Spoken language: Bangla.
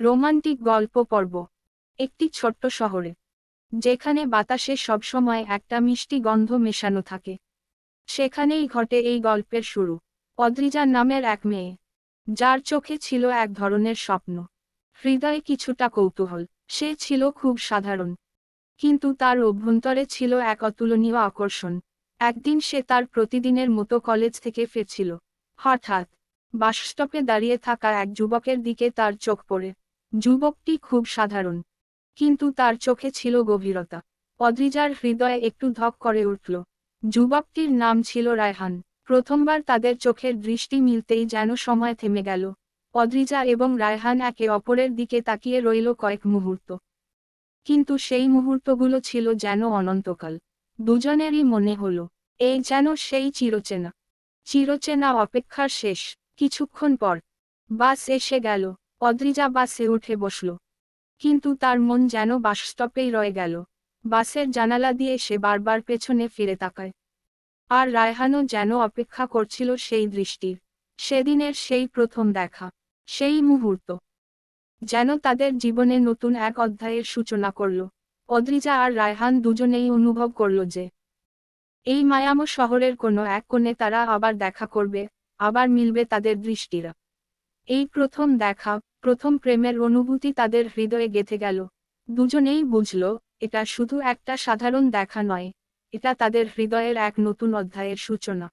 রোমান্টিক গল্প পর্ব। একটি ছোট্ট শহরে, যেখানে বাতাসে সবসময় একটা মিষ্টি গন্ধ মেশানো থাকে, সেখানেই ঘটে এই গল্পের শুরু। অদ্রিজা নামের এক মেয়ে, যার চোখে ছিল এক ধরনের স্বপ্ন, হৃদয়ে কিছুটা কৌতূহল। সে ছিল খুব সাধারণ, কিন্তু তার অভ্যন্তরে ছিল এক অতুলনীয় আকর্ষণ। একদিন সে তার প্রতিদিনের মতো কলেজ থেকে ফিরছিল। হঠাৎ বাসস্টপে দাঁড়িয়ে থাকা এক যুবকের দিকে তার চোখ পড়ে। যুবকটি খুব সাধারণ, কিন্তু তার চোখে ছিল গভীরতা। অদ্রিজার হৃদয়ে একটু ধক করে উঠল। যুবকটির নাম ছিল রায়হান। প্রথমবার তাদের চোখের দৃষ্টি মিলতেই যেন সময় থেমে গেল। অদ্রিজা এবং রায়হান একে অপরের দিকে তাকিয়ে রইল কয়েক মুহূর্ত, কিন্তু সেই মুহূর্তগুলো ছিল যেন অনন্তকাল। দুজনেরই মনে হলো, এই যেন সেই চিরচেনা অপেক্ষার শেষ। কিছুক্ষণ পর বাস এসে গেল। অদ্রিজা বাসে উঠে বসল, কিন্তু তার মন যেন বাসস্টপেই রয়ে গেল। বাসের জানালা দিয়ে সে বারবার পেছনে ফিরে তাকায়, আর রায়হানও যেন অপেক্ষা করছিল সেই দৃষ্টির। সেদিনের সেই প্রথম দেখা, সেই মুহূর্ত যেন তাদের জীবনে নতুন এক অধ্যায়ের সূচনা করল। অদ্রিজা আর রায়হান দুজনেই অনুভব করল যে এই মায়াময় শহরের কোনো এক কোণে তারা আবার দেখা করবে, আবার মিলবে তাদের দৃষ্টিরা। এই প্রথম দেখা, প্রথম প্রেমের অনুভূতি তাদের হৃদয়ে গেঁথে গেল। দুজনেই বুঝল, এটা শুধু একটা সাধারণ দেখা নয়, এটা তাদের হৃদয়ের এক নতুন অধ্যায়ের সূচনা।